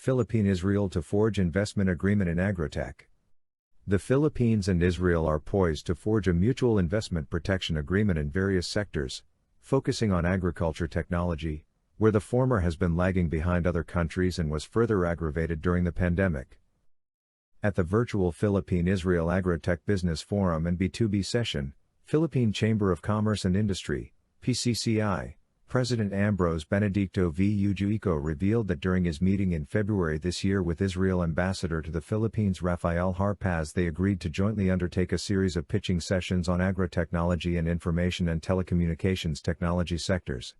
Philippine Israel to forge investment agreement in Agrotech. The Philippines and Israel are poised to forge a mutual investment protection agreement in various sectors, focusing on agriculture technology, where the former has been lagging behind other countries and was further aggravated during the pandemic. At the virtual Philippine Israel Agrotech Business Forum and B2B session, Philippine Chamber of Commerce and Industry, PCCI, President Ambrose Benedicto V. Yujuico revealed that during his meeting in February this year with Israel Ambassador to the Philippines Rafael Harpaz, they agreed to jointly undertake a series of pitching sessions on agrotechnology and information and telecommunications technology sectors.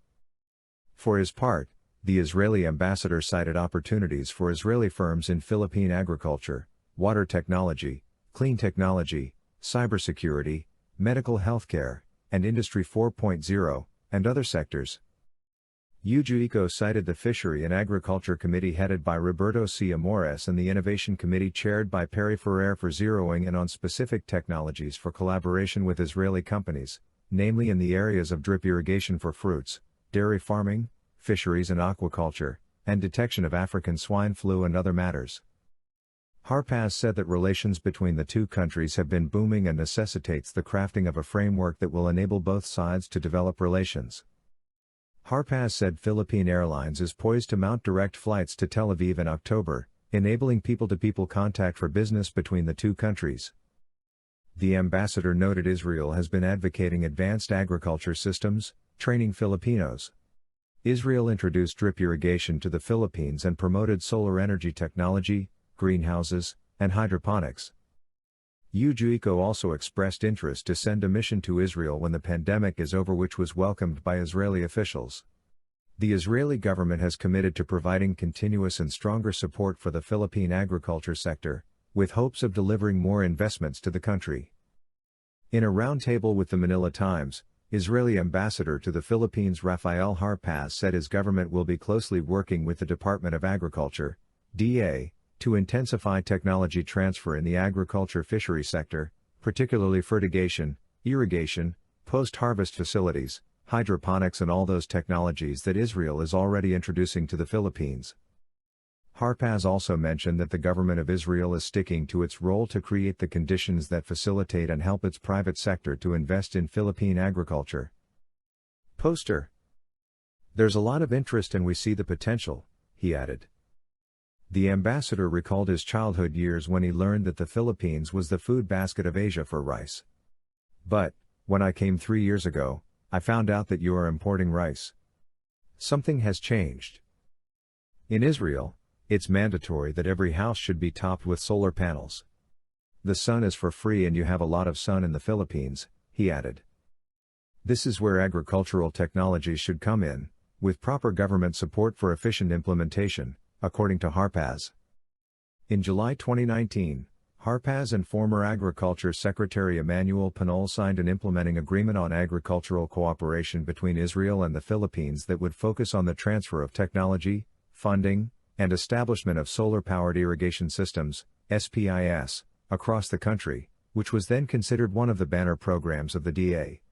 For his part, the Israeli ambassador cited opportunities for Israeli firms in Philippine agriculture, water technology, clean technology, cybersecurity, medical healthcare, and Industry 4.0, and other sectors. Yujuico cited the Fishery and Agriculture Committee headed by Roberto C. Amores and the Innovation Committee chaired by Perry Ferrer for zeroing in on specific technologies for collaboration with Israeli companies, namely in the areas of drip irrigation for fruits, dairy farming, fisheries and aquaculture, and detection of African swine flu and other matters. Harpaz said that relations between the two countries have been booming and necessitates the crafting of a framework that will enable both sides to develop relations. Harpaz said Philippine Airlines is poised to mount direct flights to Tel Aviv in October, enabling people-to-people contact for business between the two countries. The ambassador noted Israel has been advocating advanced agriculture systems, training Filipinos. Israel introduced drip irrigation to the Philippines and promoted solar energy technology, greenhouses, and hydroponics. Yujuico also expressed interest to send a mission to Israel when the pandemic is over, which was welcomed by Israeli officials. The Israeli government has committed to providing continuous and stronger support for the Philippine agriculture sector, with hopes of delivering more investments to the country. In a roundtable with the Manila Times, Israeli ambassador to the Philippines Rafael Harpaz said his government will be closely working with the Department of Agriculture, DA, to intensify technology transfer in the agriculture fishery sector, particularly fertigation, irrigation, post-harvest facilities, hydroponics and all those technologies that Israel is already introducing to the Philippines. Harpaz also mentioned that the government of Israel is sticking to its role to create the conditions that facilitate and help its private sector to invest in Philippine agriculture. Poster. There's a lot of interest and we see the potential, he added. The ambassador recalled his childhood years when he learned that the Philippines was the food basket of Asia for rice. But, when I came 3 years ago, I found out that you are importing rice. Something has changed. In Israel, it's mandatory that every house should be topped with solar panels. The sun is for free and you have a lot of sun in the Philippines, he added. This is where agricultural technologies should come in, with proper government support for efficient implementation, according to Harpaz. In July 2019, Harpaz and former Agriculture Secretary Emmanuel Pinol signed an implementing agreement on agricultural cooperation between Israel and the Philippines that would focus on the transfer of technology, funding, and establishment of solar-powered irrigation systems, SPIS, across the country, which was then considered one of the banner programs of the DA.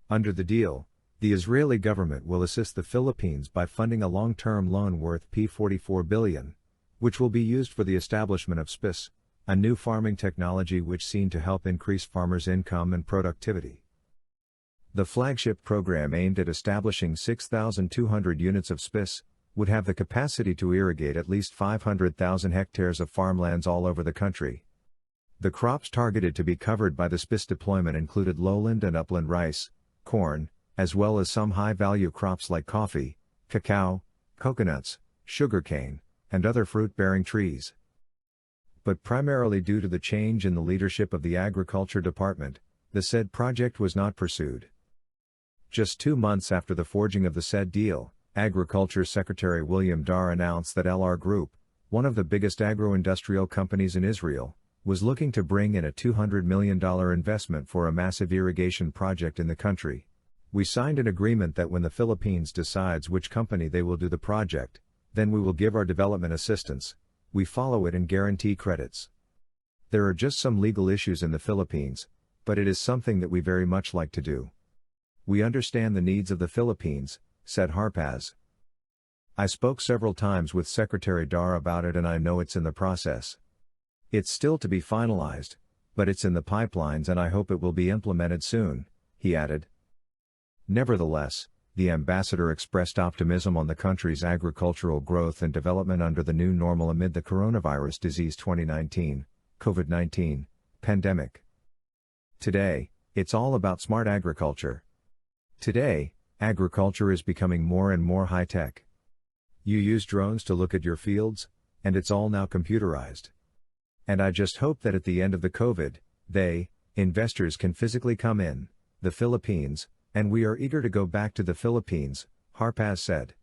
Under the deal, the Israeli government will assist the Philippines by funding a long-term loan worth $44 billion, which will be used for the establishment of SPIS, a new farming technology which seen to help increase farmers' income and productivity. The flagship program aimed at establishing 6,200 units of SPIS, would have the capacity to irrigate at least 500,000 hectares of farmlands all over the country. The crops targeted to be covered by the SPIS deployment included lowland and upland rice, corn, as well as some high-value crops like coffee, cacao, coconuts, sugarcane, and other fruit-bearing trees. But primarily due to the change in the leadership of the Agriculture Department, the said project was not pursued. Just 2 months after the forging of the said deal, Agriculture Secretary William Dar announced that LR Group, one of the biggest agro-industrial companies in Israel, was looking to bring in a $200 million investment for a massive irrigation project in the country. We signed an agreement that when the Philippines decides which company they will do the project, then we will give our development assistance, we follow it and guarantee credits. There are just some legal issues in the Philippines, but it is something that we very much like to do. We understand the needs of the Philippines, said Harpaz. I spoke several times with Secretary Dar about it and I know it's in the process. It's still to be finalized, but it's in the pipelines and I hope it will be implemented soon, he added. Nevertheless, the ambassador expressed optimism on the country's agricultural growth and development under the new normal amid the coronavirus disease 2019, COVID-19, pandemic. Today, it's all about smart agriculture. Today, agriculture is becoming more and more high-tech. You use drones to look at your fields, and it's all now computerized. And I just hope that at the end of the COVID, investors can physically come in, the Philippines, and we are eager to go back to the Philippines, Harpaz said.